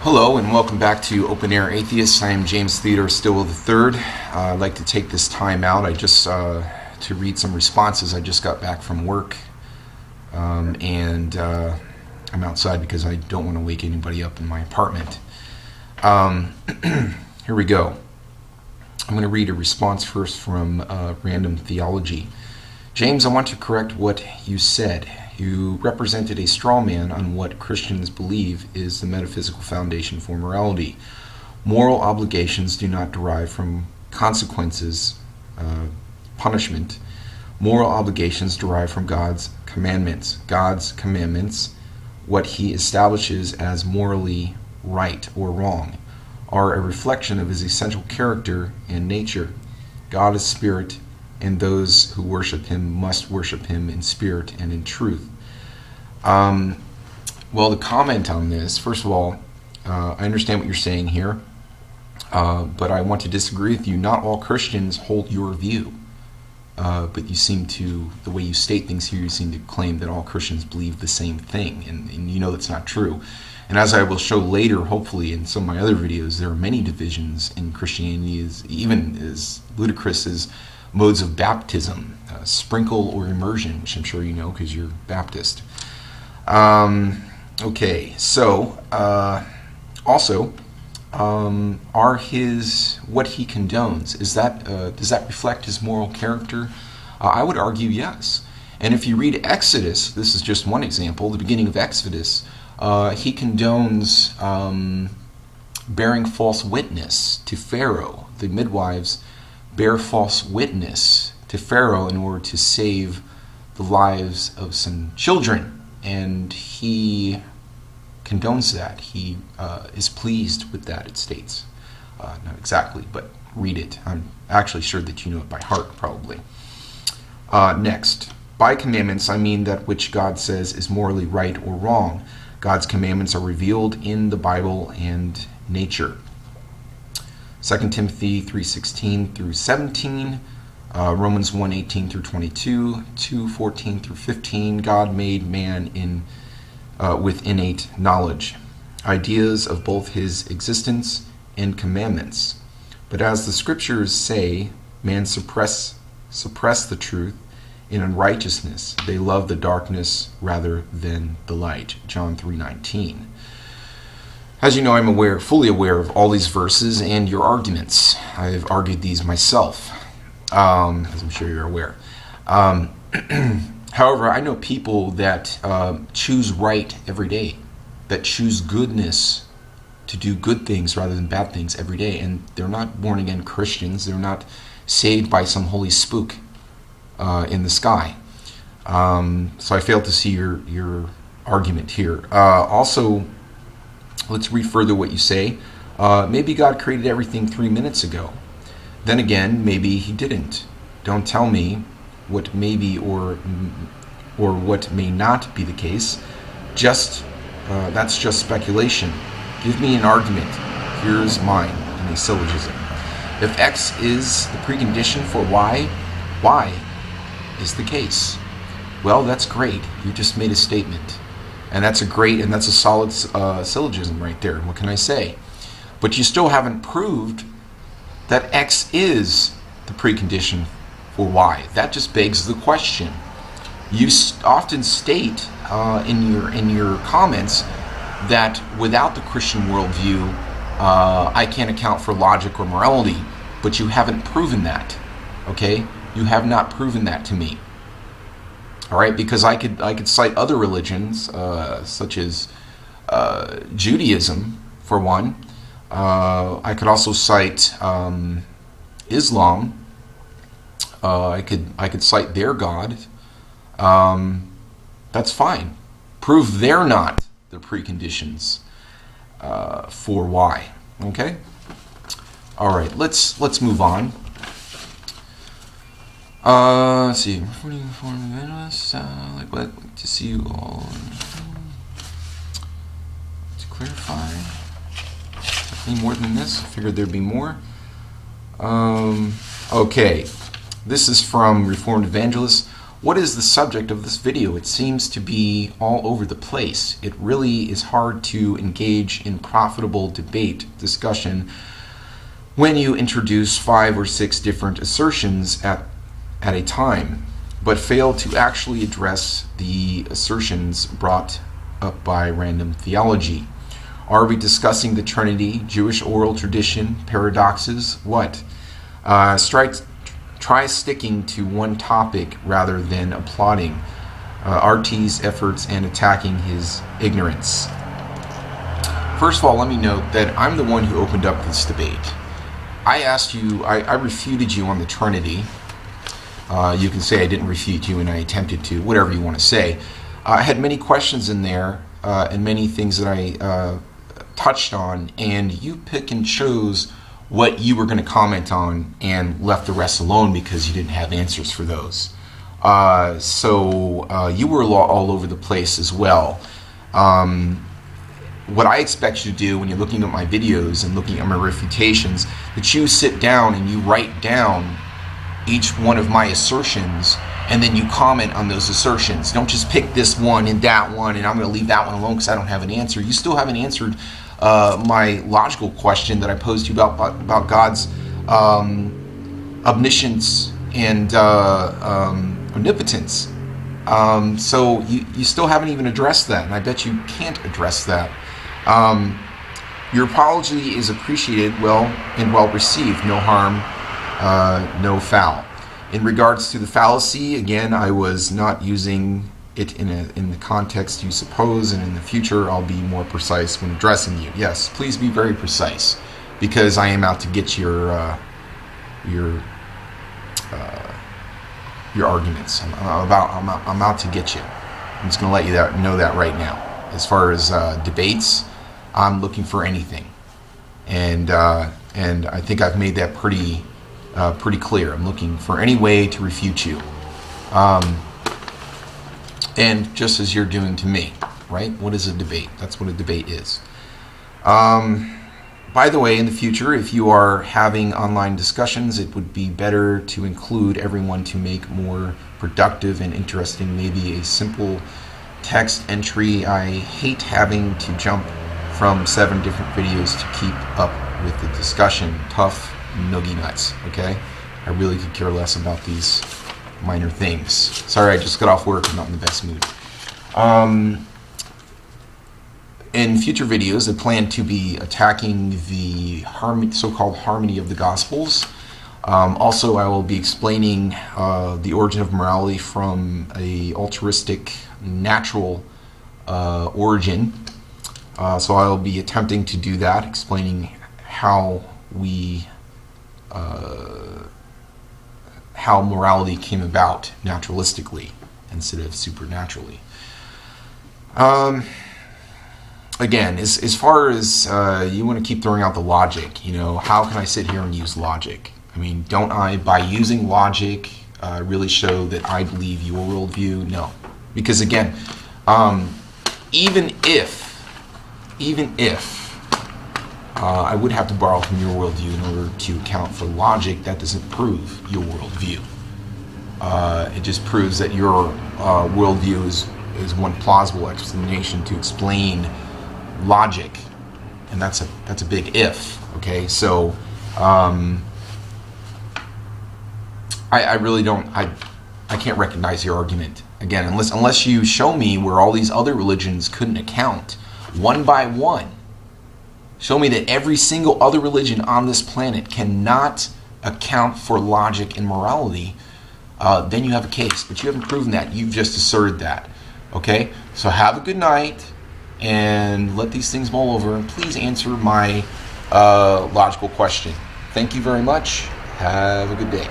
Hello and welcome back to Open Air Atheists. I am James Theodore Stillwell III. I'd like to take this time out to read some responses. I just got back from work and I'm outside because I don't want to wake anybody up in my apartment. Here we go. I'm going to read a response first from Random Theology. James, I want to correct what you said. You represented a straw man on what Christians believe is the metaphysical foundation for morality. Moral obligations do not derive from consequences, punishment. Moral obligations derive from God's commandments. God's commandments, what he establishes as morally right or wrong, are a reflection of his essential character and nature. God is spirit, and those who worship him must worship him in spirit and in truth. Well, the comment on this, first of all, I understand what you're saying here, but I want to disagree with you. Not all Christians hold your view, but you seem to, the way you state things here, you seem to claim that all Christians believe the same thing, and you know that's not true. And as I will show later, hopefully, in some of my other videos, there are many divisions in Christianity, even as ludicrous as modes of baptism, sprinkle or immersion, which I'm sure you know because you're Baptist. Okay, so also, what he condones, does that reflect his moral character? I would argue yes. And if you read Exodus, this is just one example, the beginning of Exodus, he condones bearing false witness to Pharaoh. The midwives bear false witness to Pharaoh in order to save the lives of some children, and he condones that. He is pleased with that, it states. Not exactly, but read it. I'm actually sure that you know it by heart, probably. Next, by commandments I mean that which God says is morally right or wrong. God's commandments are revealed in the Bible and nature. 2 Timothy 3:16 through 17, Romans 1:18 through 22, 2:14 through 15. God made man with innate knowledge, ideas of both his existence and commandments. But as the scriptures say, man suppress the truth in unrighteousness. They love the darkness rather than the light. John 3:19. As you know, I'm fully aware of all these verses and your arguments. I've argued these myself, as I'm sure you're aware. However, I know people that choose right every day, that choose goodness, to do good things rather than bad things every day, and they're not born-again Christians. They're not saved by some holy spook in the sky. So I fail to see your argument here. Also, let's read further what you say. Maybe God created everything 3 minutes ago. Then again, maybe he didn't. Don't tell me what may be or what may not be the case. That's just speculation. Give me an argument. Here's mine in a syllogism. If X is the precondition for Y is the case. Well, that's great. You just made a statement. And that's a solid syllogism right there. What can I say? But you still haven't proved that X is the precondition for Y. That just begs the question. You often state in your comments that without the Christian worldview, I can't account for logic or morality, but you haven't proven that. Okay? You have not proven that to me. All right, because I could cite other religions, such as Judaism, for one. I could also cite Islam. I could cite their God. That's fine. Prove they're not the preconditions for why. Okay. All right. Let's move on. Let's see. Like what to see you all. To clarify. Any more than this? I figured there'd be more. Okay. This is from Reformed Evangelist. what is the subject of this video? It seems to be all over the place. It really is hard to engage in profitable debate discussion when you introduce 5 or 6 different assertions at a time, but fail to actually address the assertions brought up by random theology. Are we discussing the Trinity, Jewish oral tradition, paradoxes? What? Try sticking to one topic rather than applauding RT's efforts and attacking his ignorance. First of all, let me note that I'm the one who opened up this debate. I asked you, I refuted you on the Trinity. You can say I didn't refute you and I attempted to, whatever you want to say. I had many questions in there and many things that I touched on, and you pick and chose what you were going to comment on and left the rest alone because you didn't have answers for those. So you were all over the place as well. What I expect you to do when you're looking at my videos and looking at my refutations, that you sit down and you write down each one of my assertions and then you comment on those assertions. Don't just pick this one and that one and I'm going to leave that one alone because I don't have an answer. You still haven't answered my logical question that I posed to you about God's omniscience and omnipotence. So you still haven't even addressed that, and I bet you can't address that. Your apology is appreciated, well received. No harm, no foul. In regards to the fallacy, again, I was not using it in the context you suppose, and in the future I'll be more precise when addressing you. Yes, please be very precise, because I am out to get your arguments. I'm out to get you. I'm just going to let you know that right now. As far as debates, I'm looking for anything, and I think I've made that pretty clear. I'm looking for any way to refute you. And just as you're doing to me, right? What is a debate? That's what a debate is. By the way, in the future, if you are having online discussions, it would be better to include everyone to make more productive and interesting, maybe a simple text entry. I hate having to jump from 7 different videos to keep up with the discussion. Tough noogie nuts, okay? I really could care less about these minor things. Sorry, I just got off work. I'm not in the best mood. In future videos, I plan to be attacking the so-called harmony of the Gospels. Also, I will be explaining the origin of morality from a altruistic, natural origin. So I will be attempting to do that, explaining how morality came about naturalistically instead of supernaturally. Again, as far as you want to keep throwing out the logic, how can I sit here and use logic? I mean, don't I, by using logic, really show that I believe your worldview? No. Because again, even if I would have to borrow from your worldview in order to account for logic, that doesn't prove your worldview. It just proves that your worldview is one plausible explanation to explain logic, and that's a big if. Okay, so I really don't. I can't recognize your argument again unless you show me where all these other religions couldn't account one by one. Show me that every single other religion on this planet cannot account for logic and morality. Then you have a case, but you haven't proven that. You've just asserted that. Okay? So have a good night and let these things mull over, and please answer my logical question. Thank you very much. Have a good day.